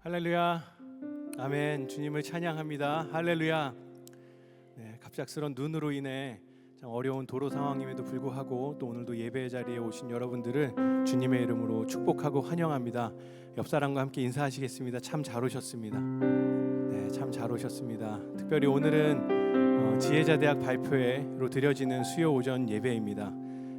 할렐루야, 아멘. 주님을 찬양합니다. 할렐루야. 네, 갑작스런 눈으로 인해 참 어려운 도로 상황임에도 불구하고 또 오늘도 예배 자리에 오신 여러분들을 주님의 이름으로 축복하고 환영합니다. 옆 사람과 함께 인사하시겠습니다. 참 잘 오셨습니다. 네, 참 잘 오셨습니다. 특별히 오늘은 지혜자대학 발표회로 드려지는 수요 오전 예배입니다.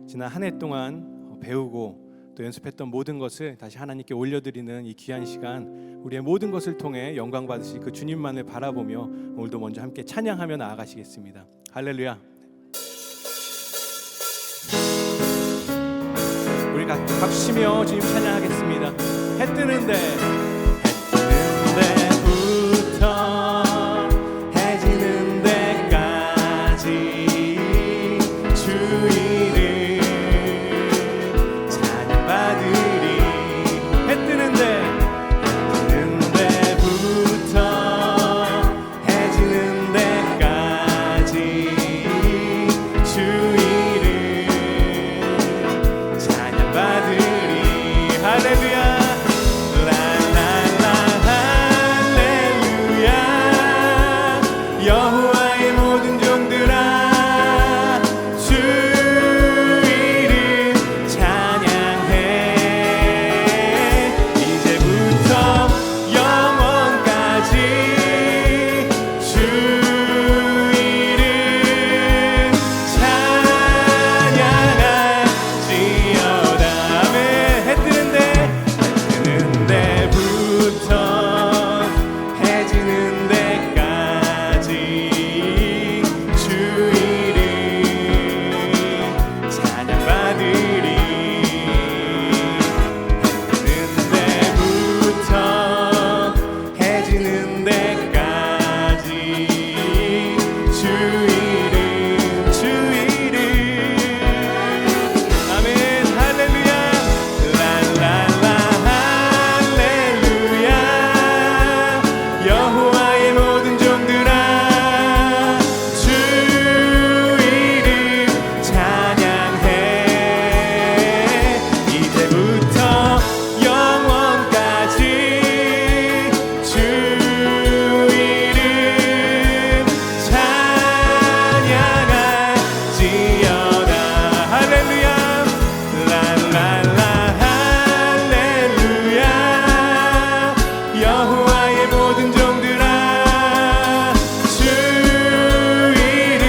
지난 한 해 동안 배우고 또 연습했던 모든 것을 다시 하나님께 올려드리는 이 귀한 시간, 우리의 모든 것을 통해 영광 받으실 그 주님만을 바라보며 오늘도 먼저 함께 찬양하며 나아가시겠습니다. 할렐루야. 우리 박수 치며 주님 찬양하겠습니다. 해 뜨는 데부터 해 지는 데까지 주 이름 찬양받으리. 해 뜨는 데부터 해 지는 데까지 주 이름 찬양받으리. 할렐루야. 여호와의 모든 종들아 주 이름 찬양해. 이제부터 영원까지 주 이름 찬양할지어다. 아멘. 해 뜨는 데부터 해 지는 데까지 주 이름 찬양받으리. 해 뜨는 데부터 해 지는 데까지 주 이름 아멘. 할렐루야. 랄랄라 할렐루야. 여호와의 모든 종들아 주 이름 찬양해. 이제부터 영원까지 주 이름 찬양할지어다. 할렐루야. 랄랄라 할렐루야. 여호와의 모든 종들아 주 이름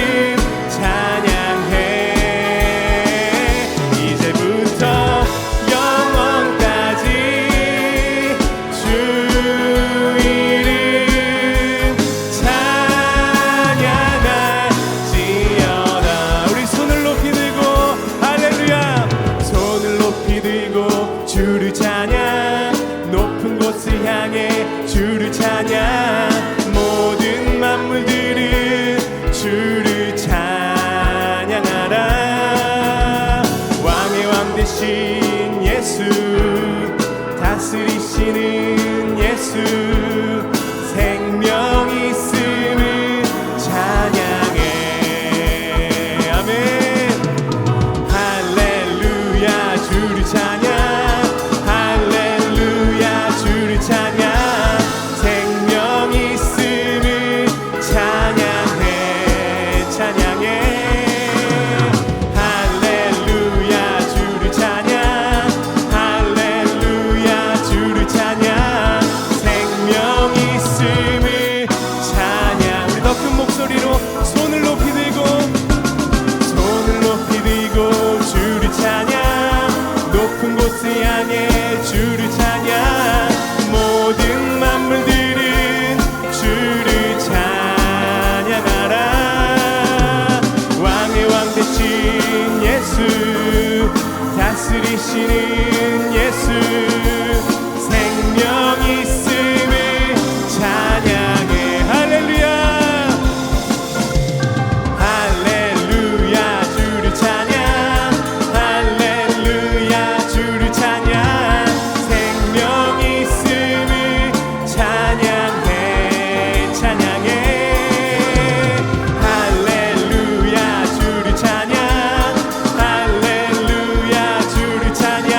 찬양해. 이제부터 영원까지 주 이름 찬양할지어다. 우리 손을 높이 들고 할렐루야. 손을 높이 들고 주를 찬양. 높은 곳을 향해 주를 찬양. 모든 만물들은 주를 찬양하라. 왕의 왕 되신 예수, 다스리시는 예수, 생명 있음을 찬양해. 아멘. 할렐루야. 주를 찬양. 할렐루야. 주를 찬양. 생명 있음을 찬양해. 찬양해. 할렐루야. 주를 찬양. 할렐루야. 주를 찬양. 생명 있음을 찬양. 우리 더 큰 목소리로 손을 높이 들고 주를 찬양. 높은 곳을 향해 주를 찬양. 모든 만물들은 주를 찬양하라. 왕의 왕 되신 예수, 다스리시는 예수, 생명 있음을 찬양해. 할렐루야. 할렐루야. 주를 찬양. 할렐루야. 주를 찬양. 생명 있음을 찬양해. 찬양해. 할렐루야. 주를 찬양. 할렐루야. 주를 찬양.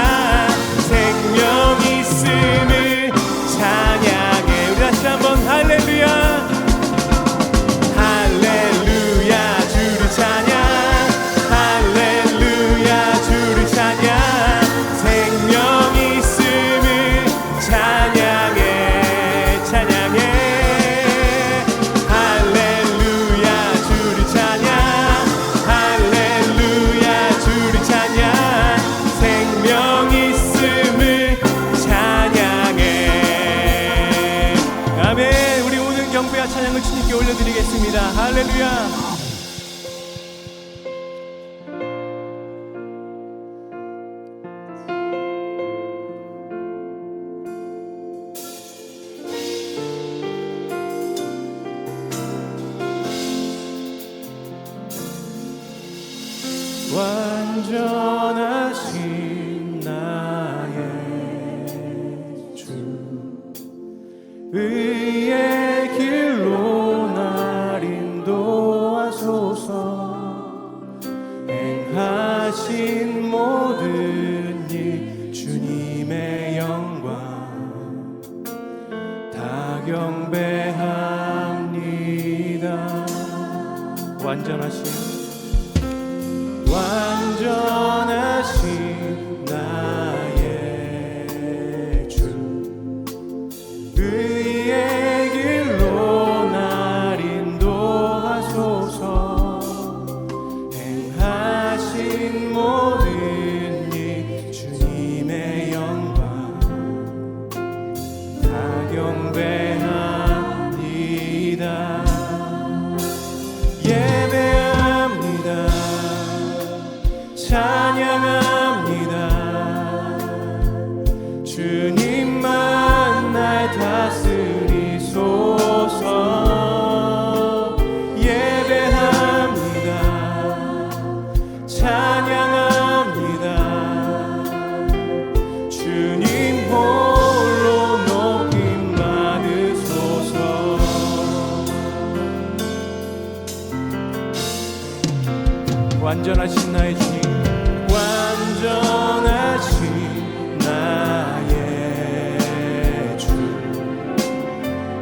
경배와 찬양을 주님께 올려드리겠습니다. 할렐루야. 완전하신 나의 주, 의의 길로 날 인도하소서. 행하신 모든 일 주님의 영광 다 경배합니다. 완전하신 나의 주, 의의 길로 날 인도하소서. 행하신 모든 일 주님의 영광 다 경배합니다. 예배합니다. 찬양합니다. 주님만 날 다스리소서. 예배합니다. 찬양합니다. 주님 홀로 높임 받으소서. 완전하신 나의 주님, 완전하신 나의 주,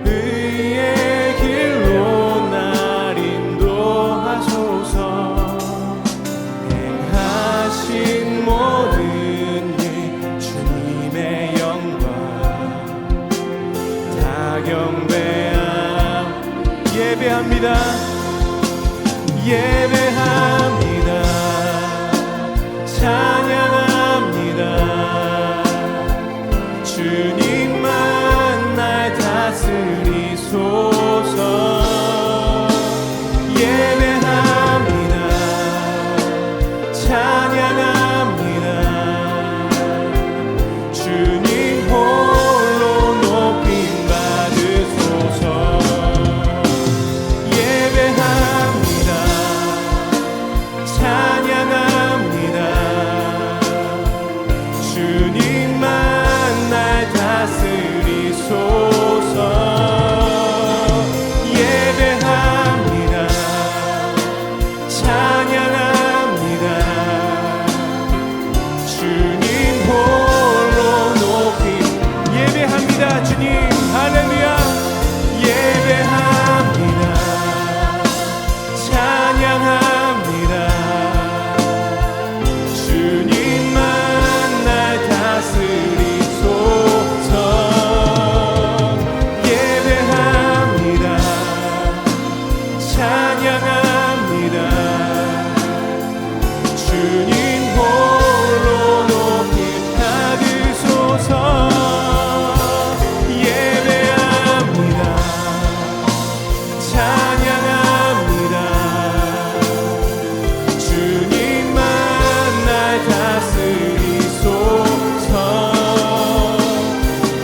의의 길로 날 인도하소서. 행하신 모든 일 주님의 영광 다 예배합니다. 예배합니다. 찬양합니다. 주님만 날 다스리소서. 예배합니다. 찬양합니다. 주님 홀로 높임 받으소서. 예배합니다. 찬양합니다. 주님만 날 다스리소서. 예배합니다. 찬양합니다. 주님 홀로 높임. 예배합니다. 주님 할렐루야. 예배합니다. 찬양합니다. 주님만 날 다스리소서. 예배합니다. 찬양합니다. 주님 홀로 높임 받으소서. 예배합니다. 찬양합니다. 주님만 날 다스리소서.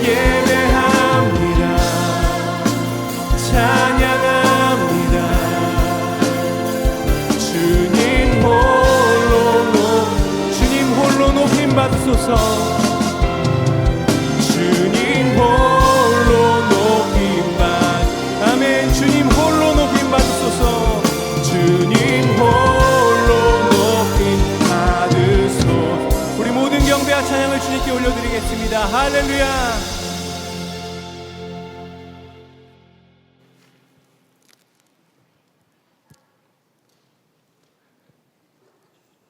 예배합니다. 찬양합니다. 주님 홀로 높임 받으소서. 주님 홀로 높임 아멘. 주님 홀로 높임 받으소서. 주님 홀로 높임 받으소서. 우리 모든 경배와 찬양을 주님께 올려드리겠습니다. 할렐루야.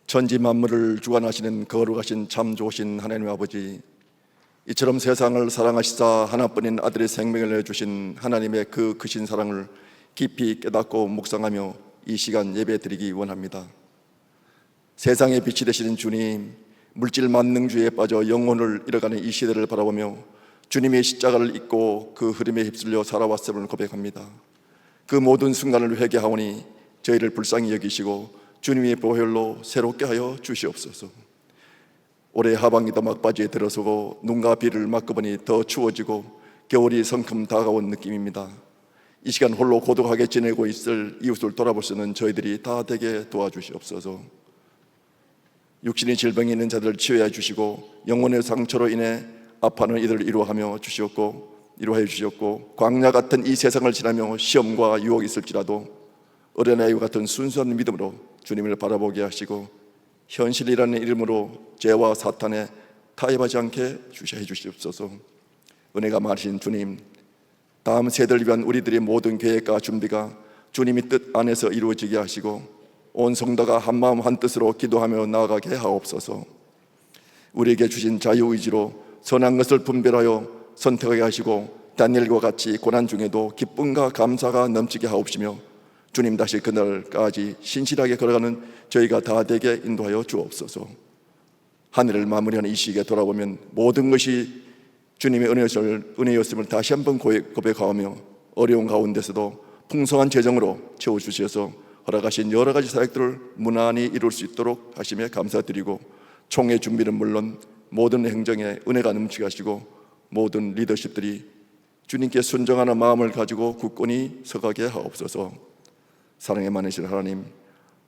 천지 만물을 주관하시는 거룩하신 참 좋으신 하나님 아버지, 이처럼 세상을 사랑하시사 하나뿐인 아들의 생명을 내주신 하나님의 그 크신 사랑을 깊이 깨닫고 묵상하며 이 시간 예배드리기 원합니다. 세상의 빛이 되시는 주님, 물질 만능주의에 빠져 영혼을 잃어가는 이 시대를 바라보며 주님의 십자가를 잊고 그 흐름에 휩쓸려 살아왔음을 고백합니다. 그 모든 순간을 회개하오니 저희를 불쌍히 여기시고 주님의 보혈로 새롭게 하여 주시옵소서. 올해 하반기도 막바지에 들어서고 눈과 비를 맞고보니 더 추워지고 겨울이 성큼 다가온 느낌입니다. 이 시간 홀로 고독하게 지내고 있을 이웃을 돌아볼 수 있는 저희들이 다 되게 도와주시옵소서. 육신의 질병이 있는 자들을 치유해 주시고 영혼의 상처로 인해 아파하는 이들을 이루하여 주시었고 광야 같은 이 세상을 지나며 시험과 유혹이 있을지라도 어린아이와 같은 순수한 믿음으로 주님을 바라보게 하시고 현실이라는 이름으로 죄와 사탄에 타협하지 않게 해 주시옵소서. 은혜가 많으신 주님, 다음 세대를 위한 우리들의 모든 계획과 준비가 주님의 뜻 안에서 이루어지게 하시고 온 성도가 한마음 한뜻으로 기도하며 나아가게 하옵소서. 우리에게 주신 자유의지로 선한 것을 분별하여 선택하게 하시고 다니엘과 같이 고난 중에도 기쁨과 감사가 넘치게 하옵시며 주님 다시 그날까지 신실하게 걸어가는 저희가 다 되게 인도하여 주옵소서. 하늘을 마무리하는 이 시기에 돌아보면 모든 것이 주님의 은혜였음을 다시 한번 고백하며 어려운 가운데서도 풍성한 재정으로 채워주셔서 허락하신 여러 가지 사역들을 무난히 이룰 수 있도록 하심에 감사드리고 총회 준비는 물론 모든 행정에 은혜가 넘치게 하시고 모든 리더십들이 주님께 순종하는 마음을 가지고 굳건히 서가게 하옵소서. 사랑에 많으신 하나님,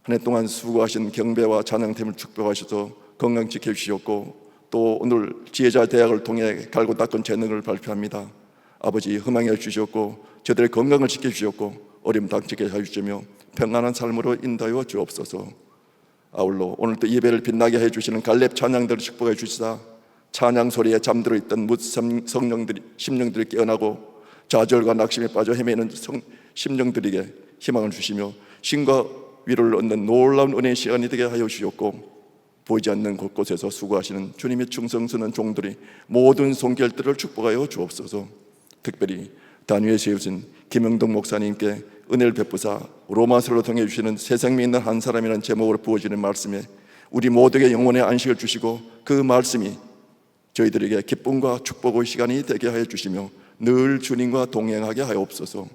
한 해 동안 수고하신 경배와 찬양팀을 축복하셔서 건강 지켜주시었고 또 오늘 지혜자 대학을 통해 갈고 닦은 재능을 발표합니다. 아버지 희망을 주셨고 저들의 건강을 지켜주셨고 어림 닥치게 해주시며 평안한 삶으로 인도하여 주옵소서. 아울러 오늘 또 예배를 빛나게 해주시는 갈렙 찬양들을 축복해 주시사 찬양 소리에 잠들어 있던 심령들이 깨어나고 좌절과 낙심에 빠져 헤매는 심령들에게 희망을 주시며 신과 위로를 얻는 놀라운 은혜의 시간이 되게 하여 주셨고 보이지 않는 곳곳에서 수고하시는 주님의 충성스러운 종들이 모든 손길들을 축복하여 주옵소서. 특별히 단위에 세우신 김영동 목사님께 은혜를 베푸사 로마서로 통해 주시는 새 생명 있는 한 사람이라는 제목으로 부어지는 말씀에 우리 모두에게 영혼의 안식을 주시고 그 말씀이 저희들에게 기쁨과 축복의 시간이 되게 하여 주시며 늘 주님과 동행하게 하옵소서.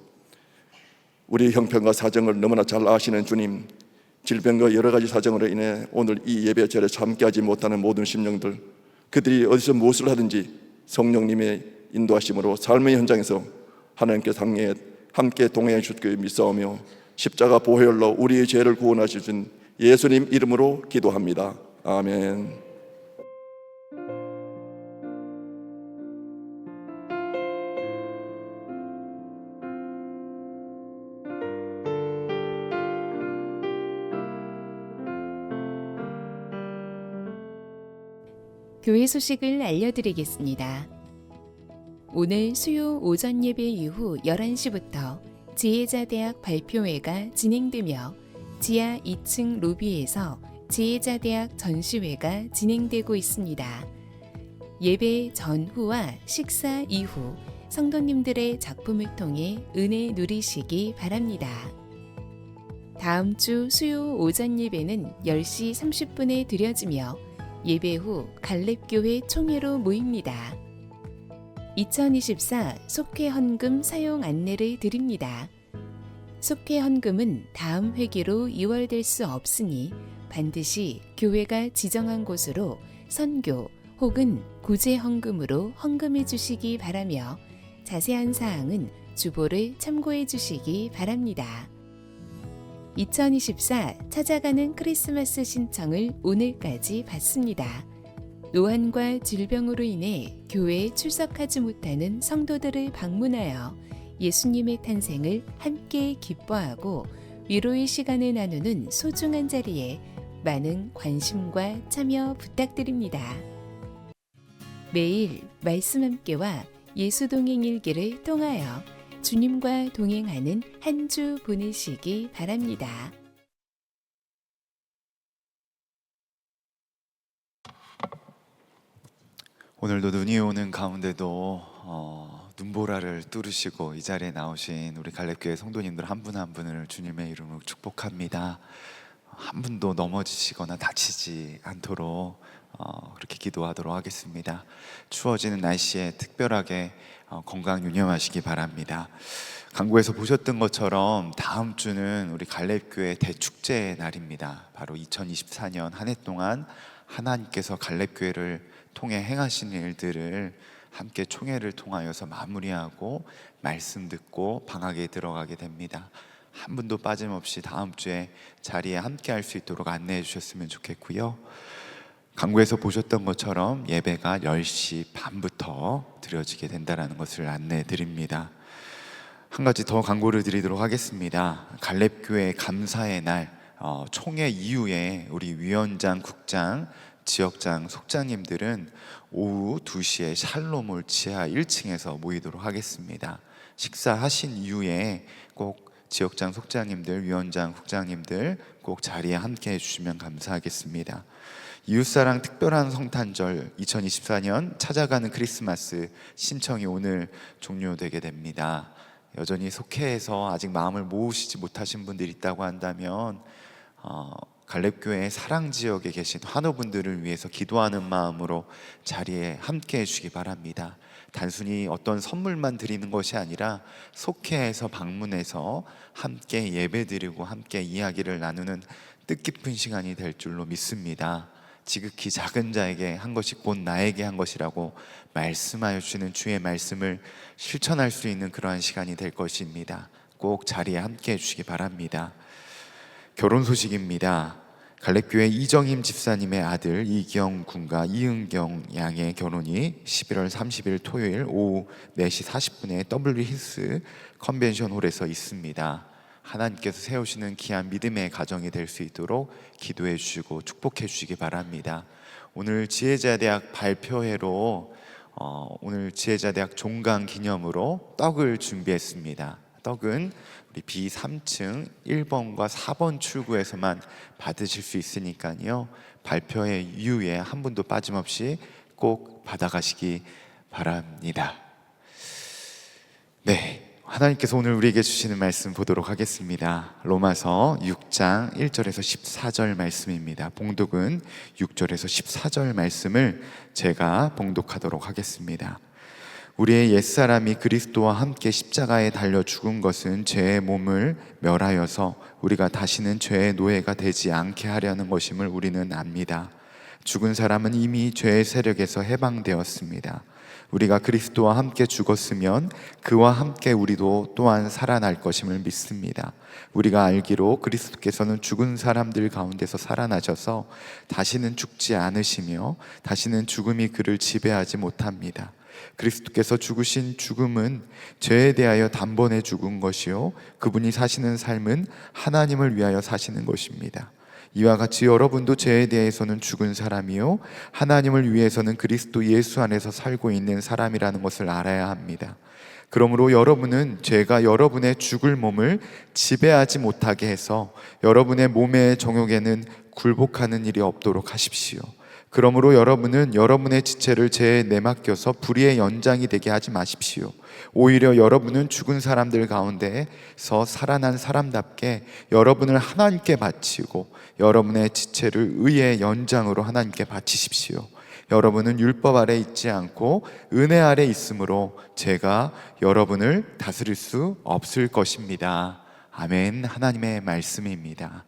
우리 형편과 사정을 너무나 잘 아시는 주님, 질병과 여러 가지 사정으로 인해 오늘 이 예배 자리에 참여하지 못하는 모든 심령들, 그들이 어디서 무엇을 하든지 성령님의 인도하심으로 삶의 현장에서 하나님께 함께 동행해 주길 믿사오며 십자가 보혈로 우리의 죄를 구원하시는 예수님 이름으로 기도합니다. 아멘. 교회 소식을 알려드리겠습니다. 오늘 수요 오전 예배 이후 11시부터 지혜자대학 발표회가 진행되며 지하 2층 로비에서 지혜자대학 전시회가 진행되고 있습니다. 예배 전후와 식사 이후 성도님들의 작품을 통해 은혜 누리시기 바랍니다. 다음 주 수요 오전 예배는 10시 30분에 드려지며 예배 후 갈렙교회 총회로 모입니다. 2024 속회 헌금 사용 안내를 드립니다. 속회 헌금은 다음 회기로 이월될 수 없으니 반드시 교회가 지정한 곳으로 선교 혹은 구제 헌금으로 헌금해 주시기 바라며 자세한 사항은 주보를 참고해 주시기 바랍니다. 2024 찾아가는 크리스마스 신청을 오늘까지 받습니다. 노환과 질병으로 인해 교회에 출석하지 못하는 성도들을 방문하여 예수님의 탄생을 함께 기뻐하고 위로의 시간을 나누는 소중한 자리에 많은 관심과 참여 부탁드립니다. 매일 말씀 함께와 예수 동행 일기를 통하여 주님과 동행하는 한 주 보내시기 바랍니다. 오늘도 눈이 오는 가운데도 눈보라를 뚫으시고 이 자리에 나오신 우리 갈렙교회 성도님들 한 분 한 분을 주님의 이름으로 축복합니다. 한 분도 넘어지시거나 다치지 않도록 그렇게 기도하도록 하겠습니다. 추워지는 날씨에 특별하게 건강 유념하시기 바랍니다. 강구에서 보셨던 것처럼 다음 주는 우리 갈렙교회 대축제의 날입니다. 바로 2024년 한 해 동안 하나님께서 갈렙교회를 통해 행하신 일들을 함께 총회를 통하여서 마무리하고 말씀 듣고 방학에 들어가게 됩니다. 한 분도 빠짐없이 다음 주에 자리에 함께 할 수 있도록 안내해 주셨으면 좋겠고요. 강구에서 보셨던 것처럼 예배가 10시 반부터 드려지게 된다는 것을 안내해 드립니다. 한 가지 더 강구를 드리도록 하겠습니다. 갈렙교회 감사의 날 총회 이후에 우리 위원장, 국장, 지역장, 속장님들은 오후 2시에 샬롬홀 지하 1층에서 모이도록 하겠습니다. 식사하신 이후에 꼭 지역장, 속장님들, 위원장, 국장님들 꼭 자리에 함께 해주시면 감사하겠습니다. 이웃사랑 특별한 성탄절 2024년 찾아가는 크리스마스 신청이 오늘 종료되게 됩니다. 여전히 속회에서 아직 마음을 모으시지 못하신 분들이 있다고 한다면 갈렙교회 사랑지역에 계신 환우분들을 위해서 기도하는 마음으로 자리에 함께 해주시기 바랍니다. 단순히 어떤 선물만 드리는 것이 아니라 속회에서 방문해서 함께 예배드리고 함께 이야기를 나누는 뜻깊은 시간이 될 줄로 믿습니다. 지극히 작은 자에게 한 것이 곧 나에게 한 것이라고 말씀하여 주시는 주의 말씀을 실천할 수 있는 그러한 시간이 될 것입니다. 꼭 자리에 함께 해주시기 바랍니다. 결혼 소식입니다. 갈렙교회 이정임 집사님의 아들 이기영 군과 이은경 양의 결혼이 11월 30일 토요일 오후 4시 40분에 W 힐스 컨벤션 홀에서 있습니다. 하나님께서 세우시는 귀한 믿음의 가정이 될 수 있도록 기도해 주시고 축복해 주시기 바랍니다. 오늘 지혜자대학 발표회로 오늘 지혜자대학 종강 기념으로 떡을 준비했습니다. 떡은 우리 B3층 1번과 4번 출구에서만 받으실 수 있으니까요, 발표회 이후에 한 분도 빠짐없이 꼭 받아가시기 바랍니다. 네, 하나님께서 오늘 우리에게 주시는 말씀 보도록 하겠습니다. 로마서 6장 1절에서 14절 말씀입니다. 봉독은 6절에서 14절 말씀을 제가 봉독하도록 하겠습니다. 우리의 옛사람이 그리스도와 함께 십자가에 달려 죽은 것은 죄의 몸을 멸하여서 우리가 다시는 죄의 노예가 되지 않게 하려는 것임을 우리는 압니다. 죽은 사람은 이미 죄의 세력에서 해방되었습니다. 우리가 그리스도와 함께 죽었으면 그와 함께 우리도 또한 살아날 것임을 믿습니다. 우리가 알기로 그리스도께서는 죽은 사람들 가운데서 살아나셔서 다시는 죽지 않으시며 다시는 죽음이 그를 지배하지 못합니다. 그리스도께서 죽으신 죽음은 죄에 대하여 단번에 죽은 것이요 그분이 사시는 삶은 하나님을 위하여 사시는 것입니다. 이와 같이 여러분도 죄에 대해서는 죽은 사람이요 하나님을 위해서는 그리스도 예수 안에서 살고 있는 사람이라는 것을 알아야 합니다. 그러므로 여러분은 죄가 여러분의 죽을 몸을 지배하지 못하게 해서 여러분의 몸의 정욕에는 굴복하는 일이 없도록 하십시오. 그러므로 여러분은 여러분의 지체를 죄에 내맡겨서 불의의 연장이 되게 하지 마십시오. 오히려 여러분은 죽은 사람들 가운데서 살아난 사람답게 여러분을 하나님께 바치고 여러분의 지체를 의의 연장으로 하나님께 바치십시오. 여러분은 율법 아래 있지 않고 은혜 아래 있으므로 죄가 여러분을 다스릴 수 없을 것입니다. 아멘. 하나님의 말씀입니다.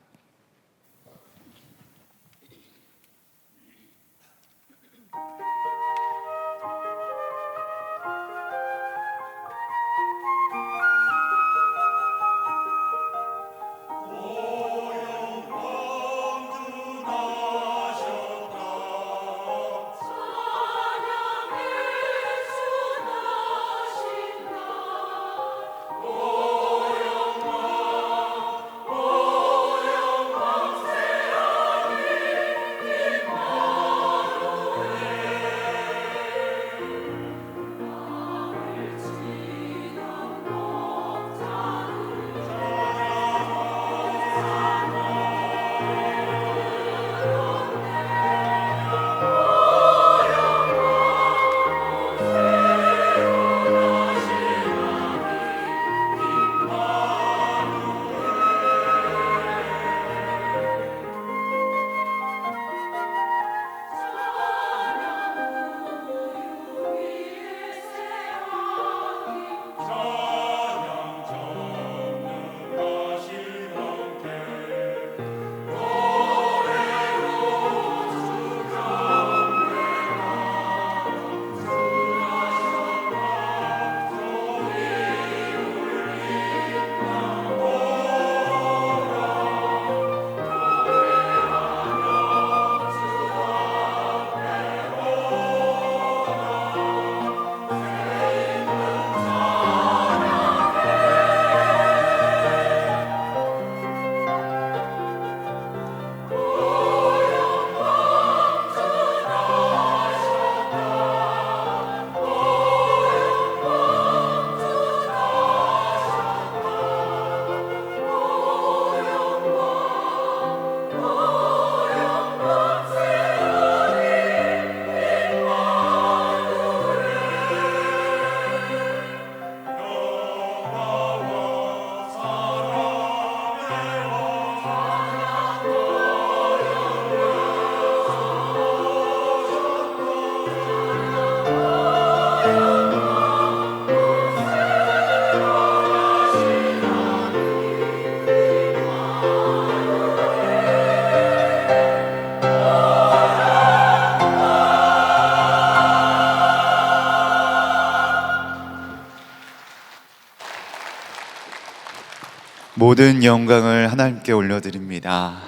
모든 영광을 하나님께 올려드립니다.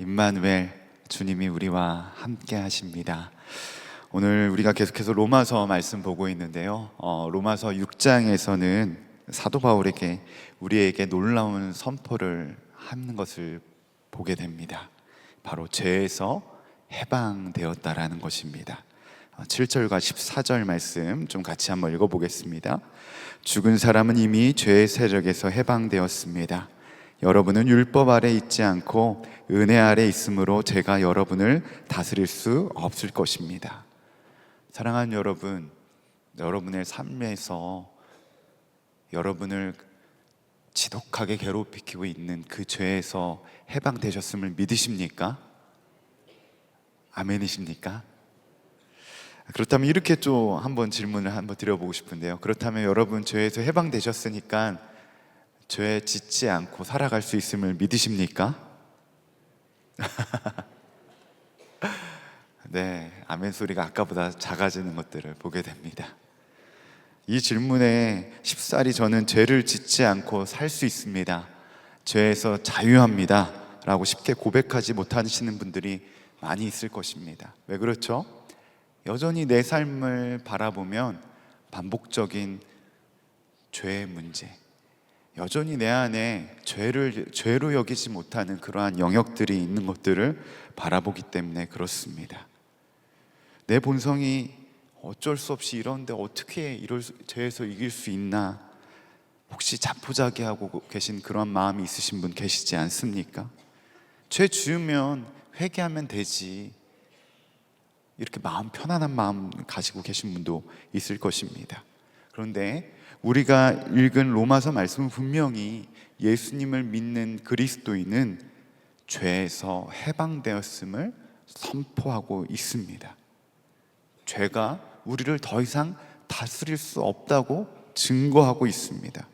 임마누엘, 주님이 우리와 함께 하십니다. 오늘 우리가 계속해서 로마서 말씀 보고 있는데요. 로마서 6장에서는 사도 바울에게 우리에게 놀라운 선포를 하는 것을 보게 됩니다. 바로 죄에서 해방되었다라는 것입니다. 7절과 14절 말씀 좀 같이 한번 읽어보겠습니다. 죽은 사람은 이미 죄의 세력에서 해방되었습니다. 여러분은 율법 아래 있지 않고 은혜 아래 있으므로 제가 여러분을 다스릴 수 없을 것입니다. 사랑하는 여러분, 여러분의 삶에서 여러분을 지독하게 괴롭히고 있는 그 죄에서 해방되셨음을 믿으십니까? 아멘이십니까? 그렇다면 이렇게 좀 한번 질문을 한번 드려보고 싶은데요. 그렇다면 여러분 죄에서 해방되셨으니까 죄에 짓지 않고 살아갈 수 있음을 믿으십니까? 네, 아멘 소리가 아까보다 작아지는 것들을 보게 됩니다. 이 질문에 쉽사리 저는 죄를 짓지 않고 살 수 있습니다, 죄에서 자유합니다 라고 쉽게 고백하지 못하시는 분들이 많이 있을 것입니다. 왜 그렇죠? 여전히 내 삶을 바라보면 반복적인 죄의 문제, 여전히 내 안에 죄로 여기지 못하는 그러한 영역들이 있는 것들을 바라보기 때문에 그렇습니다. 내 본성이 어쩔 수 없이 이런데 어떻게 이럴 죄에서 이길 수 있나, 혹시 자포자기하고 계신 그런 마음이 있으신 분 계시지 않습니까? 죄 지으면 회개하면 되지, 이렇게 마음 편안한 마음 가지고 계신 분도 있을 것입니다. 그런데 우리가 읽은 로마서 말씀은 분명히 예수님을 믿는 그리스도인은 죄에서 해방되었음을 선포하고 있습니다. 죄가 우리를 더 이상 다스릴 수 없다고 증거하고 있습니다.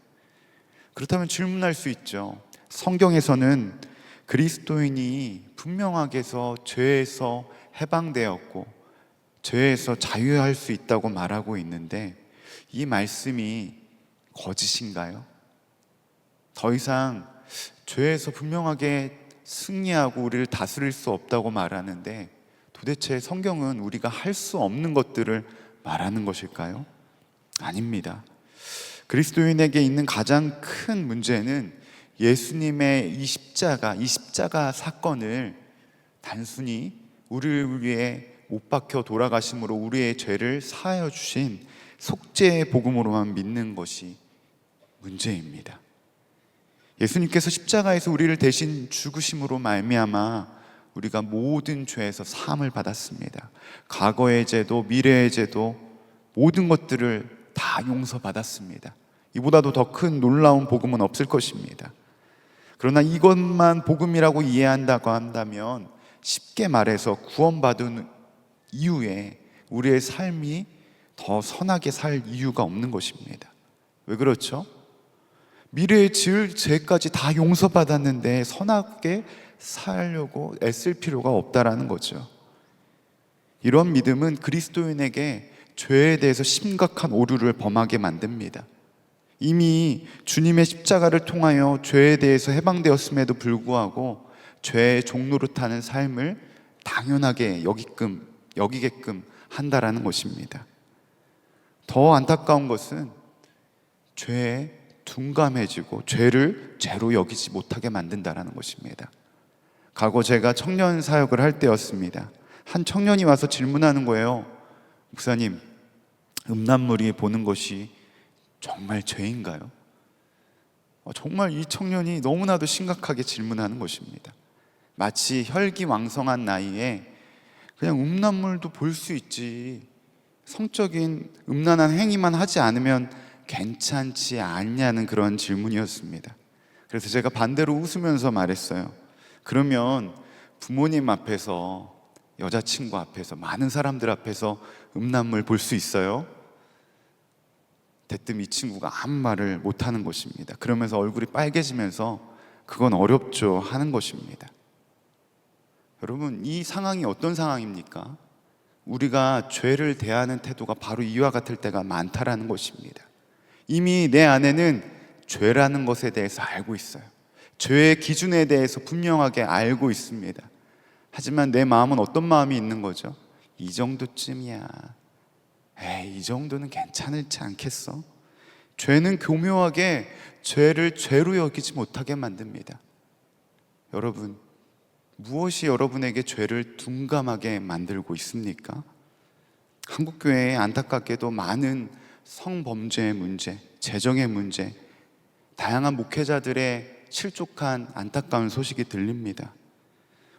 그렇다면 질문할 수 있죠. 성경에서는 그리스도인이 분명하게서 죄에서 해방되었고 죄에서 자유할 수 있다고 말하고 있는데, 이 말씀이 거짓인가요? 더 이상 죄에서 분명하게 승리하고 우리를 다스릴 수 없다고 말하는데, 도대체 성경은 우리가 할 수 없는 것들을 말하는 것일까요? 아닙니다. 그리스도인에게 있는 가장 큰 문제는 예수님의 이 십자가 사건을 단순히 우리를 위해 못 박혀 돌아가심으로 우리의 죄를 사하여 주신 속죄의 복음으로만 믿는 것이 문제입니다. 예수님께서 십자가에서 우리를 대신 죽으심으로 말미암아 우리가 모든 죄에서 사함을 받았습니다. 과거의 죄도 미래의 죄도 모든 것들을 다 용서받았습니다. 이보다도 더 큰 놀라운 복음은 없을 것입니다. 그러나 이것만 복음이라고 이해한다고 한다면 쉽게 말해서 구원받은 이후에 우리의 삶이 더 선하게 살 이유가 없는 것입니다. 왜 그렇죠? 미래에 지을 죄까지 다 용서받았는데 선하게 살려고 애쓸 필요가 없다라는 거죠. 이런 믿음은 그리스도인에게 죄에 대해서 심각한 오류를 범하게 만듭니다. 이미 주님의 십자가를 통하여 죄에 대해서 해방되었음에도 불구하고 죄의 종노릇하는 삶을 당연하게 여기게끔 한다라는 것입니다. 더 안타까운 것은 죄에 둔감해지고 죄를 죄로 여기지 못하게 만든다라는 것입니다. 과거 제가 청년 사역을 할 때였습니다. 한 청년이 와서 질문하는 거예요. 목사님, 음란물이 보는 것이 정말 죄인가요? 정말 이 청년이 너무나도 심각하게 질문하는 것입니다. 마치 혈기왕성한 나이에 그냥 음란물도 볼 수 있지, 성적인 음란한 행위만 하지 않으면 괜찮지 않냐는 그런 질문이었습니다. 그래서 제가 반대로 웃으면서 말했어요. 그러면 부모님 앞에서, 여자친구 앞에서, 많은 사람들 앞에서 음란물 볼 수 있어요? 대뜸 이 친구가 아무 말을 못하는 것입니다. 그러면서 얼굴이 빨개지면서 그건 어렵죠 하는 것입니다. 여러분, 이 상황이 어떤 상황입니까? 우리가 죄를 대하는 태도가 바로 이와 같을 때가 많다라는 것입니다. 이미 내 안에는 죄라는 것에 대해서 알고 있어요. 죄의 기준에 대해서 분명하게 알고 있습니다. 하지만 내 마음은 어떤 마음이 있는 거죠? 이 정도쯤이야. 에이, 이 정도는 괜찮을지 않겠어? 죄는 교묘하게 죄를 죄로 여기지 못하게 만듭니다. 여러분, 무엇이 여러분에게 죄를 둔감하게 만들고 있습니까? 한국교회에 안타깝게도 많은 성범죄의 문제, 재정의 문제, 다양한 목회자들의 실족한 안타까운 소식이 들립니다.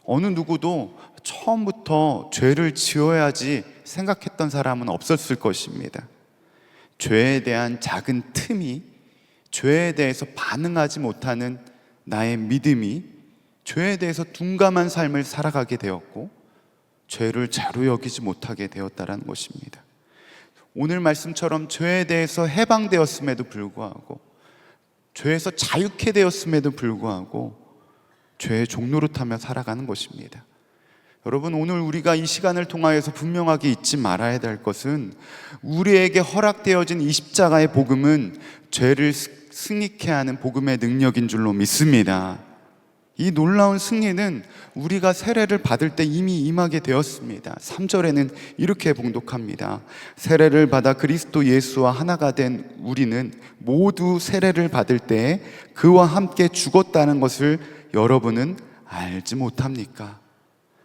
어느 누구도 처음부터 죄를 지어야지 생각했던 사람은 없었을 것입니다. 죄에 대한 작은 틈이, 죄에 대해서 반응하지 못하는 나의 믿음이 죄에 대해서 둔감한 삶을 살아가게 되었고 죄를 죄로 여기지 못하게 되었다는 것입니다. 오늘 말씀처럼 죄에 대해서 해방되었음에도 불구하고, 죄에서 자유케 되었음에도 불구하고 죄의 종노릇하며 살아가는 것입니다. 여러분, 오늘 우리가 이 시간을 통하여서 분명하게 잊지 말아야 될 것은, 우리에게 허락되어진 이 십자가의 복음은 죄를 승리케 하는 복음의 능력인 줄로 믿습니다. 이 놀라운 승리는 우리가 세례를 받을 때 이미 임하게 되었습니다. 3절에는 이렇게 봉독합니다. 세례를 받아 그리스도 예수와 하나가 된 우리는 모두 세례를 받을 때 그와 함께 죽었다는 것을 여러분은 알지 못합니까?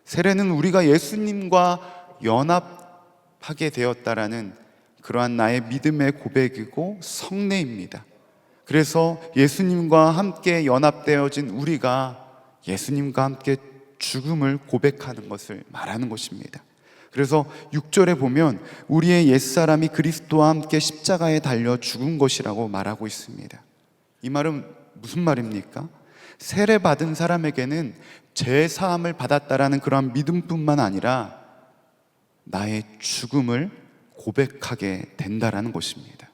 세례는 우리가 예수님과 연합하게 되었다라는 그러한 나의 믿음의 고백이고 성례입니다. 그래서 예수님과 함께 연합되어진 우리가 예수님과 함께 죽음을 고백하는 것을 말하는 것입니다. 그래서 6절에 보면 우리의 옛사람이 그리스도와 함께 십자가에 달려 죽은 것이라고 말하고 있습니다. 이 말은 무슨 말입니까? 세례 받은 사람에게는 죄 사함을 받았다라는 그러한 믿음뿐만 아니라 나의 죽음을 고백하게 된다라는 것입니다.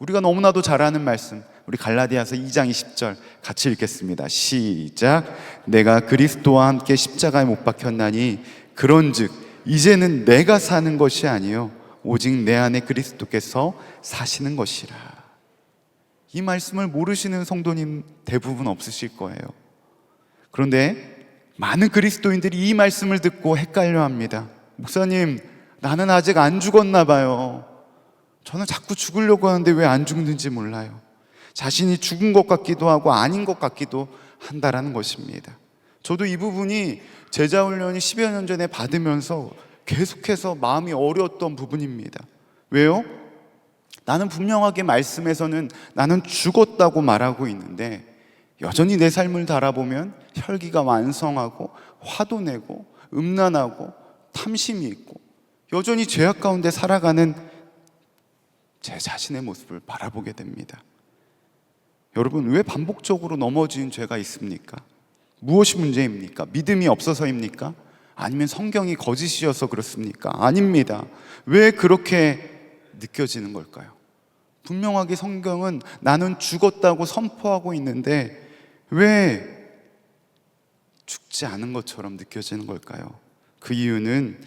우리가 너무나도 잘 아는 말씀, 우리 갈라디아서 2장 20절 같이 읽겠습니다. 시작. 내가 그리스도와 함께 십자가에 못 박혔나니 그런즉 이제는 내가 사는 것이 아니요 오직 내 안에 그리스도께서 사시는 것이라. 이 말씀을 모르시는 성도님 대부분 없으실 거예요. 그런데 많은 그리스도인들이 이 말씀을 듣고 헷갈려합니다. 목사님, 나는 아직 안 죽었나 봐요. 저는 자꾸 죽으려고 하는데 왜 안 죽는지 몰라요. 자신이 죽은 것 같기도 하고 아닌 것 같기도 한다라는 것입니다. 저도 이 부분이 제자훈련이 10여 년 전에 받으면서 계속해서 마음이 어려웠던 부분입니다. 왜요? 나는 분명하게 말씀에서는 나는 죽었다고 말하고 있는데 여전히 내 삶을 달아보면 혈기가 완성하고 화도 내고 음란하고 탐심이 있고 여전히 죄악 가운데 살아가는 제 자신의 모습을 바라보게 됩니다. 여러분, 왜 반복적으로 넘어진 죄가 있습니까? 무엇이 문제입니까? 믿음이 없어서입니까? 아니면 성경이 거짓이어서 그렇습니까? 아닙니다. 왜 그렇게 느껴지는 걸까요? 분명하게 성경은 나는 죽었다고 선포하고 있는데 왜 죽지 않은 것처럼 느껴지는 걸까요? 그 이유는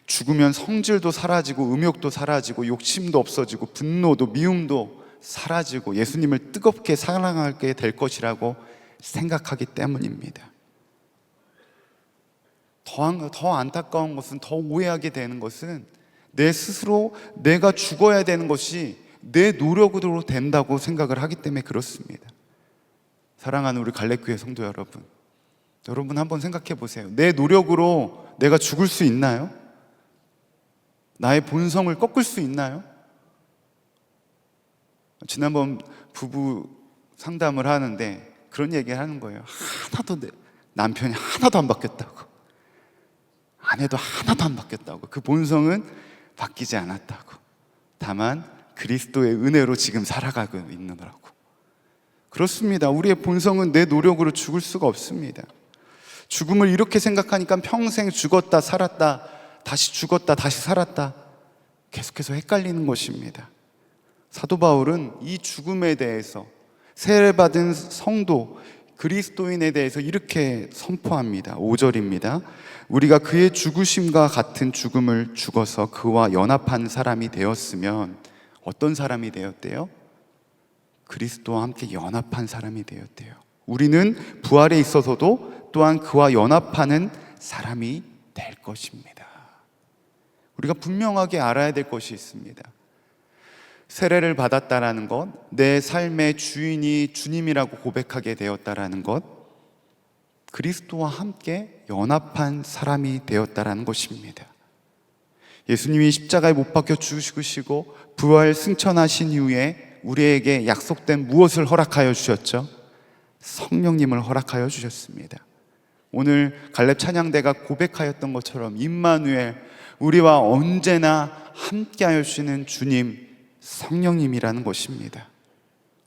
죽으면 성질도 사라지고 음욕도 사라지고 욕심도 없어지고 분노도 미움도 사라지고 예수님을 뜨겁게 사랑하게 될 것이라고 생각하기 때문입니다. 더 안타까운 것은, 더 오해하게 되는 것은 내 스스로 내가 죽어야 되는 것이 내 노력으로 된다고 생각을 하기 때문에 그렇습니다. 사랑하는 우리 갈렙교회 성도 여러분, 여러분 한번 생각해 보세요. 내 노력으로 내가 죽을 수 있나요? 나의 본성을 꺾을 수 있나요? 지난번 부부 상담을 하는데 그런 얘기를 하는 거예요. 남편이 하나도 안 바뀌었다고, 아내도 하나도 안 바뀌었다고, 그 본성은 바뀌지 않았다고, 다만 그리스도의 은혜로 지금 살아가고 있는 거라고. 그렇습니다. 우리의 본성은 내 노력으로 죽을 수가 없습니다. 죽음을 이렇게 생각하니까 평생 죽었다 살았다 다시 죽었다 다시 살았다 계속해서 헷갈리는 것입니다. 사도 바울은 이 죽음에 대해서, 세례받은 성도 그리스도인에 대해서 이렇게 선포합니다. 5절입니다. 우리가 그의 죽으심과 같은 죽음을 죽어서 그와 연합한 사람이 되었으면, 어떤 사람이 되었대요? 그리스도와 함께 연합한 사람이 되었대요. 우리는 부활에 있어서도 또한 그와 연합하는 사람이 될 것입니다. 우리가 분명하게 알아야 될 것이 있습니다. 세례를 받았다라는 것, 내 삶의 주인이 주님이라고 고백하게 되었다라는 것, 그리스도와 함께 연합한 사람이 되었다라는 것입니다. 예수님이 십자가에 못 박혀 죽으시고 부활 승천하신 이후에 우리에게 약속된 무엇을 허락하여 주셨죠? 성령님을 허락하여 주셨습니다. 오늘 갈렙 찬양대가 고백하였던 것처럼 임마누엘, 우리와 언제나 함께하여 주시는 주님, 성령님이라는 것입니다.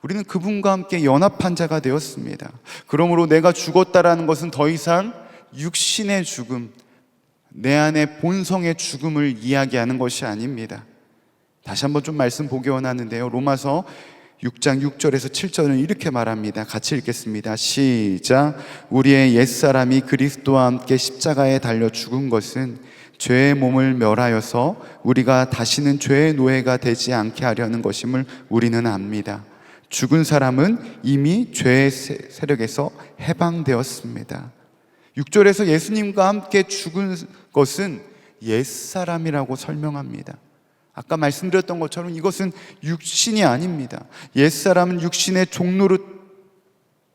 우리는 그분과 함께 연합한 자가 되었습니다. 그러므로 내가 죽었다라는 것은 더 이상 육신의 죽음, 내 안의 본성의 죽음을 이야기하는 것이 아닙니다. 다시 한번 좀 말씀 보기 원하는데요, 로마서 6장 6절에서 7절은 이렇게 말합니다. 같이 읽겠습니다. 시작. 우리의 옛사람이 그리스도와 함께 십자가에 달려 죽은 것은 죄의 몸을 멸하여서 우리가 다시는 죄의 노예가 되지 않게 하려는 것임을 우리는 압니다. 죽은 사람은 이미 죄의 세력에서 해방되었습니다. 6절에서 예수님과 함께 죽은 것은 옛사람이라고 설명합니다. 아까 말씀드렸던 것처럼 이것은 육신이 아닙니다. 옛사람은 육신의 종로를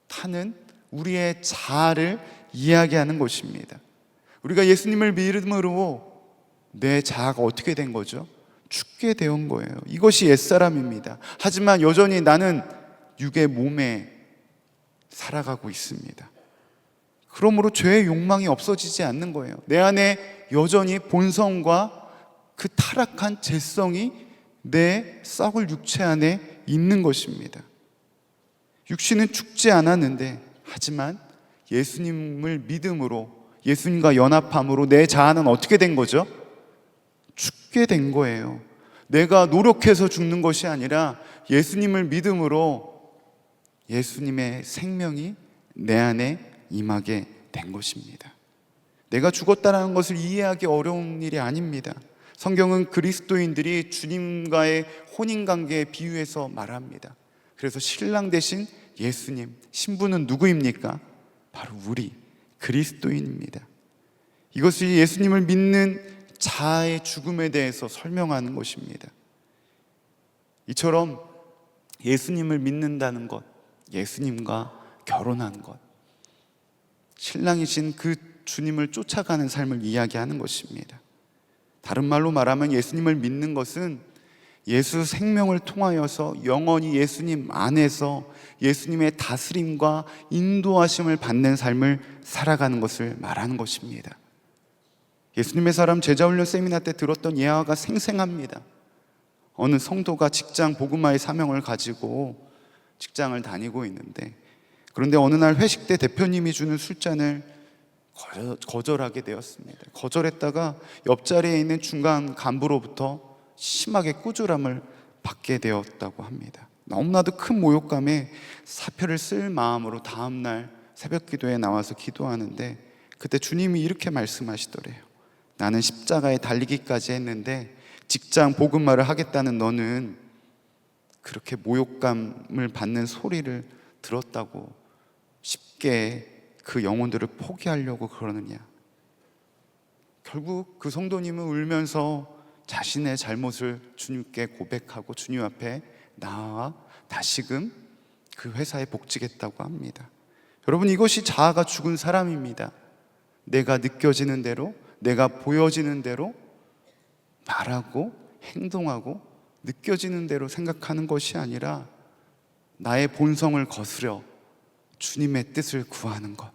타는 우리의 자아를 이야기하는 것입니다. 우리가 예수님을 믿음으로 내 자아가 어떻게 된 거죠? 죽게 되온 거예요. 이것이 옛사람입니다. 하지만 여전히 나는 육의 몸에 살아가고 있습니다. 그러므로 죄의 욕망이 없어지지 않는 거예요. 내 안에 여전히 본성과 그 타락한 죄성이 내 썩을 육체 안에 있는 것입니다. 육신은 죽지 않았는데, 하지만 예수님을 믿음으로, 예수님과 연합함으로 내 자아는 어떻게 된 거죠? 죽게 된 거예요. 내가 노력해서 죽는 것이 아니라 예수님을 믿음으로 예수님의 생명이 내 안에 임하게 된 것입니다. 내가 죽었다는 것을 이해하기 어려운 일이 아닙니다. 성경은 그리스도인들이 주님과의 혼인관계에 비유해서 말합니다. 그래서 신랑 대신 예수님, 신부는 누구입니까? 바로 우리 그리스도인입니다. 이것이 예수님을 믿는 자아의 죽음에 대해서 설명하는 것입니다. 이처럼 예수님을 믿는다는 것, 예수님과 결혼하는 것, 신랑이신 그 주님을 쫓아가는 삶을 이야기하는 것입니다. 다른 말로 말하면 예수님을 믿는 것은 예수 생명을 통하여서 영원히 예수님 안에서 예수님의 다스림과 인도하심을 받는 삶을 살아가는 것을 말하는 것입니다. 예수님의 사람 제자훈련 세미나 때 들었던 예화가 생생합니다. 어느 성도가 직장 복음화의 사명을 가지고 직장을 다니고 있는데, 그런데 어느 날 회식 때 대표님이 주는 술잔을 거절하게 되었습니다. 거절했다가 옆자리에 있는 중간 간부로부터 심하게 꾸지람을 받게 되었다고 합니다. 너무나도 큰 모욕감에 사표를 쓸 마음으로 다음날 새벽 기도에 나와서 기도하는데, 그때 주님이 이렇게 말씀하시더래요. 나는 십자가에 달리기까지 했는데 직장 복음화를 하겠다는 너는 그렇게 모욕감을 받는 소리를 들었다고 쉽게 그 영혼들을 포기하려고 그러느냐. 결국 그 성도님은 울면서 자신의 잘못을 주님께 고백하고 주님 앞에 나와 다시금 그 회사에 복직했다고 합니다. 여러분, 이것이 자아가 죽은 사람입니다. 내가 느껴지는 대로, 내가 보여지는 대로 말하고 행동하고 느껴지는 대로 생각하는 것이 아니라 나의 본성을 거스려 주님의 뜻을 구하는 것,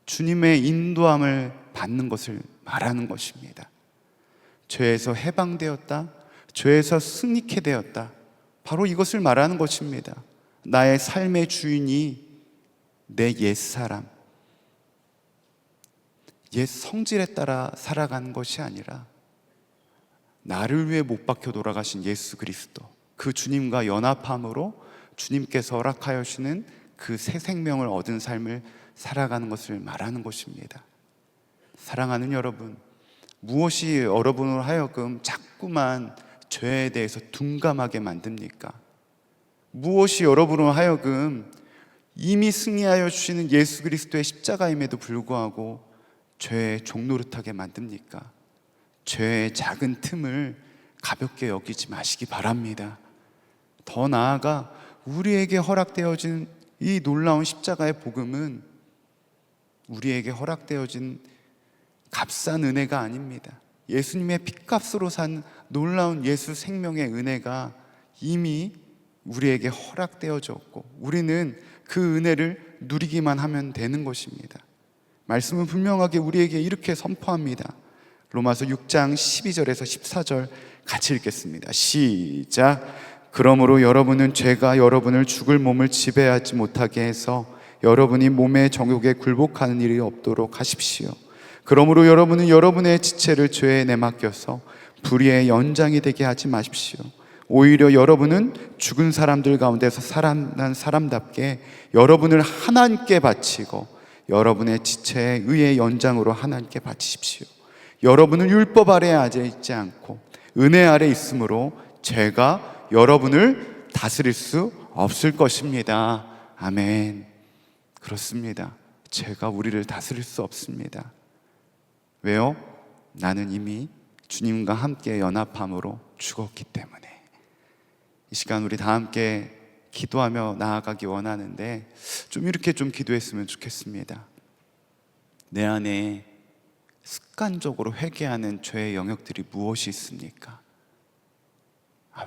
주님의 인도함을 받는 것을 말하는 것입니다. 죄에서 해방되었다, 죄에서 승리케 되었다, 바로 이것을 말하는 것입니다. 나의 삶의 주인이 내 옛사람, 옛 성질에 따라 살아가는 것이 아니라 나를 위해 못 박혀 돌아가신 예수 그리스도, 그 주님과 연합함으로 주님께서 허락하여 주시는 그 새 생명을 얻은 삶을 살아가는 것을 말하는 것입니다. 사랑하는 여러분, 무엇이 여러분을 하여금 자꾸만 죄에 대해서 둔감하게 만듭니까? 무엇이 여러분을 하여금 이미 승리하여 주시는 예수 그리스도의 십자가임에도 불구하고 죄의 종노릇하게 만듭니까? 죄의 작은 틈을 가볍게 여기지 마시기 바랍니다. 더 나아가 우리에게 허락되어진 이 놀라운 십자가의 복음은 우리에게 허락되어진 값싼 은혜가 아닙니다. 예수님의 핏값으로 산 놀라운 예수 생명의 은혜가 이미 우리에게 허락되어졌고 우리는 그 은혜를 누리기만 하면 되는 것입니다. 말씀은 분명하게 우리에게 이렇게 선포합니다. 로마서 6장 12절에서 14절 같이 읽겠습니다. 시작. 그러므로 여러분은 죄가 여러분을 죽을 몸을 지배하지 못하게 해서 여러분이 몸의 정욕에 굴복하는 일이 없도록 하십시오. 그러므로 여러분은 여러분의 지체를 죄에 내맡겨서 불의의 연장이 되게 하지 마십시오. 오히려 여러분은 죽은 사람들 가운데서 살아난 사람답게 여러분을 하나님께 바치고 여러분의 지체의 의의 연장으로 하나님께 바치십시오. 여러분은 율법 아래 앉아 있지 않고 은혜 아래 있으므로 죄가 여러분을 다스릴 수 없을 것입니다. 아멘. 그렇습니다. 죄가 우리를 다스릴 수 없습니다. 왜요? 나는 이미 주님과 함께 연합함으로 죽었기 때문에. 이 시간 우리 다 함께 기도하며 나아가기 원하는데 좀 이렇게 좀 기도했으면 좋겠습니다. 내 안에 습관적으로 회개하는 죄의 영역들이 무엇이 있습니까?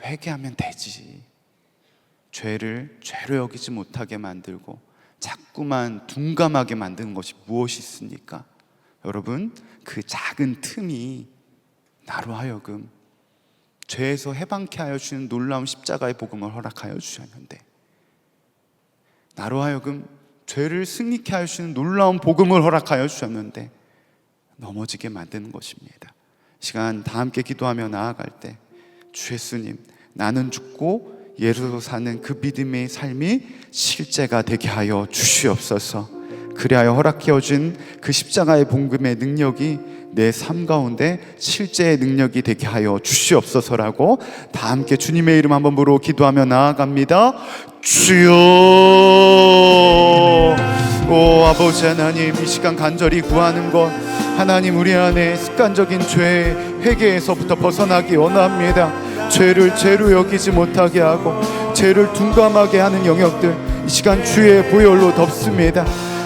회개하면 되지. 죄를 죄로 여기지 못하게 만들고 자꾸만 둔감하게 만드는 것이 무엇이 있습니까? 여러분, 그 작은 틈이 나로 하여금 죄에서 해방케 하여 주시는 놀라운 십자가의 복음을 허락하여 주셨는데, 나로 하여금 죄를 승리케 하여 주시는 놀라운 복음을 허락하여 주셨는데 넘어지게 만드는 것입니다. 시간 다 함께 기도하며 나아갈 때 주 예수님, 나는 죽고 예수로 사는 그 믿음의 삶이 실제가 되게 하여 주시옵소서. 그리하여 허락해 준 그 십자가의 복음의 능력이 내 삶 가운데 실제의 능력이 되게 하여 주시옵소서라고 다 함께 주님의 이름 한번 부르고 기도하며 나아갑니다. 주여, 오 아버지 하나님, 이 시간 간절히 구하는 것, 하나님 우리 안에 습관적인 죄의 회개에서부터 벗어나기 원합니다. 죄를 죄로 여기지 못하게 하고 죄를 둔감하게 하는 영역들 이 시간 주의 보혈로 덮습니다.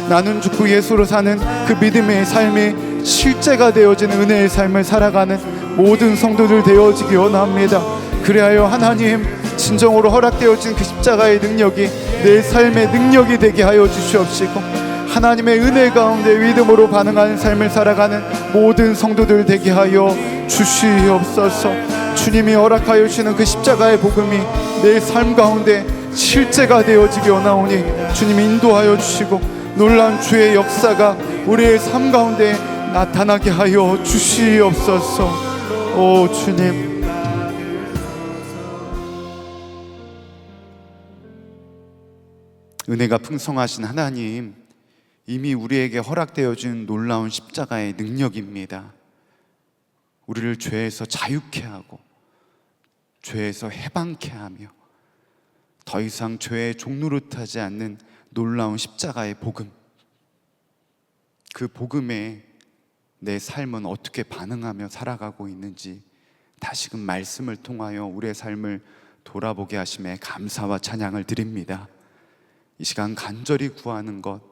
나는 죽고 예수로 사는 그 믿음의 삶이 실제가 되어지는 은혜의 삶을 살아가는 모든 성도들 되어지기 원합니다. 그리하여 하나님 진정으로 허락되어진 그 십자가의 능력이 내 삶의 능력이 되게 하여 주시옵시고, 하나님의 은혜 가운데 믿음으로 반응하는 삶을 살아가는 모든 성도들 되게 하여 주시옵소서. 주님이 허락하여 주시는 그 십자가의 복음이 내 삶 가운데 실제가 되어지기 원하오니 주님이 인도하여 주시고 놀라운 주의 역사가 우리의 삶 가운데 나타나게 하여 주시옵소서. 오 주님, 은혜가 풍성하신 하나님, 이미 우리에게 허락되어진 놀라운 십자가의 능력입니다. 우리를 죄에서 자유케 하고 죄에서 해방케 하며 더 이상 죄의 종노릇하지 않는 놀라운 십자가의 복음, 그 복음에 내 삶은 어떻게 반응하며 살아가고 있는지 다시금 말씀을 통하여 우리의 삶을 돌아보게 하심에 감사와 찬양을 드립니다. 이 시간 간절히 구하는 것,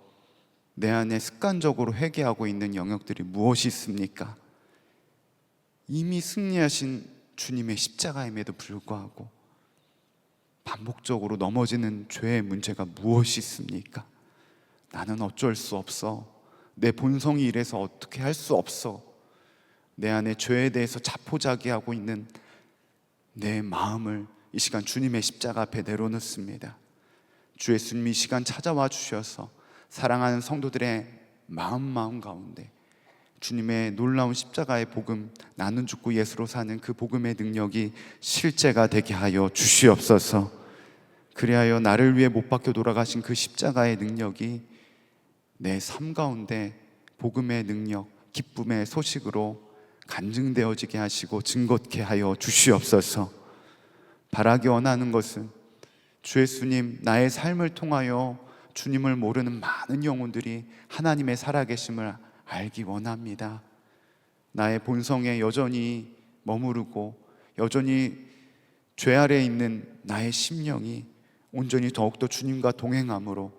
내 안에 습관적으로 회개하고 있는 영역들이 무엇이 있습니까? 이미 승리하신 주님의 십자가임에도 불구하고 반복적으로 넘어지는 죄의 문제가 무엇이 있습니까? 나는 어쩔 수 없어. 내 본성이 이래서 어떻게 할 수 없어. 내 안에 죄에 대해서 자포자기하고 있는 내 마음을 이 시간 주님의 십자가 앞에 내려놓습니다. 주 예수님, 이 시간 찾아와 주셔서 사랑하는 성도들의 마음 가운데 주님의 놀라운 십자가의 복음, 나는 죽고 예수로 사는 그 복음의 능력이 실제가 되게 하여 주시옵소서. 그리하여 나를 위해 못 박혀 돌아가신 그 십자가의 능력이 내 삶 가운데 복음의 능력, 기쁨의 소식으로 간증되어지게 하시고 증거케 하여 주시옵소서. 바라기 원하는 것은 주 예수님, 나의 삶을 통하여 주님을 모르는 많은 영혼들이 하나님의 살아계심을 알기 원합니다. 나의 본성에 여전히 머무르고 여전히 죄 아래에 있는 나의 심령이 온전히 더욱더 주님과 동행함으로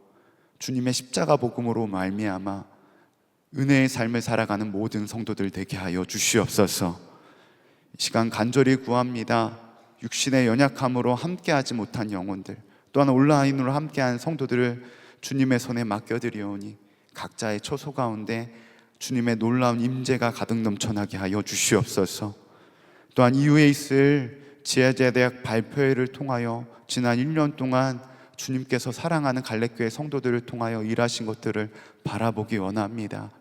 주님의 십자가 복음으로 말미암아 은혜의 삶을 살아가는 모든 성도들 되게 하여 주시옵소서. 이 시간 간절히 구합니다. 육신의 연약함으로 함께하지 못한 영혼들, 또한 온라인으로 함께한 성도들을 주님의 손에 맡겨드리오니 각자의 처소 가운데 주님의 놀라운 임재가 가득 넘쳐나게 하여 주시옵소서. 또한 이후에 있을 지혜제대학 발표회를 통하여 지난 1년 동안 주님께서 사랑하는 갈렙교회 성도들을 통하여 일하신 것들을 바라보기 원합니다.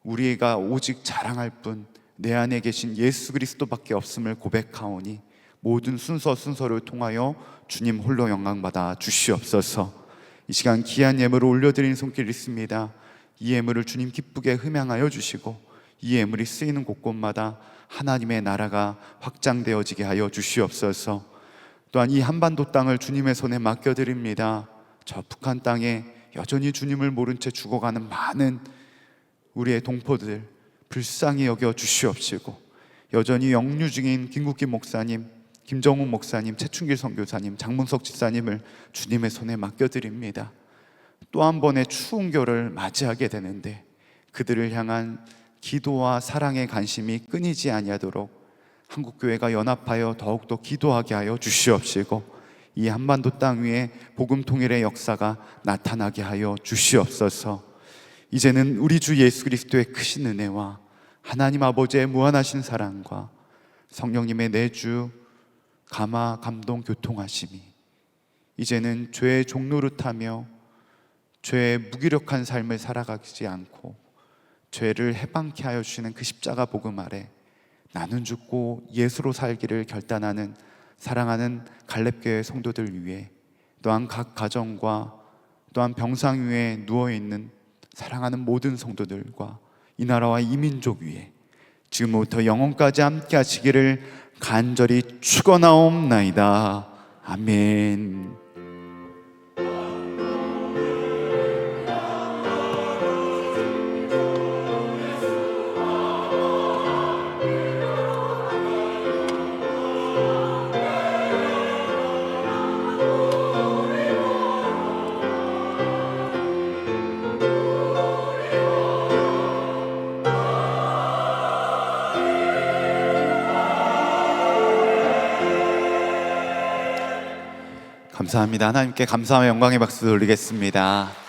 우리가 오직 자랑할 뿐 내 안에 계신 예수 그리스도밖에 없음을 고백하오니 모든 순서를 통하여 주님 홀로 영광받아 주시옵소서. 이 시간 귀한 예물을 올려드리는 손길 있습니다. 이 예물을 주님 기쁘게 흠양하여 주시고 이 예물이 쓰이는 곳곳마다 하나님의 나라가 확장되어지게 하여 주시옵소서. 또한 이 한반도 땅을 주님의 손에 맡겨드립니다. 저 북한 땅에 여전히 주님을 모른 채 죽어가는 많은 우리의 동포들 불쌍히 여겨 주시옵시고, 여전히 영유 중인 김국기 목사님, 김정훈 목사님, 최춘길 선교사님, 장문석 집사님을 주님의 손에 맡겨드립니다. 또 한 번의 추운 겨울을 맞이하게 되는데 그들을 향한 기도와 사랑의 관심이 끊이지 아니하도록 한국교회가 연합하여 더욱더 기도하게 하여 주시옵시고, 이 한반도 땅 위에 복음 통일의 역사가 나타나게 하여 주시옵소서. 이제는 우리 주 예수 그리스도의 크신 은혜와 하나님 아버지의 무한하신 사랑과 성령님의 내주 감화 감동 교통하심이 이제는 죄의 종노릇하며 죄의 무기력한 삶을 살아가지 않고 죄를 해방케 하여 주시는 그 십자가 복음 아래 나는 죽고 예수로 살기를 결단하는 사랑하는 갈렙교회 성도들 위해, 또한 각 가정과 또한 병상 위에 누워있는 사랑하는 모든 성도들과 이 나라와 이 민족 위에 지금부터 영원까지 함께 하시기를 간절히 축원하옵나이다. 아멘. 감사합니다. 하나님께 감사와 영광의 박수 돌리겠습니다.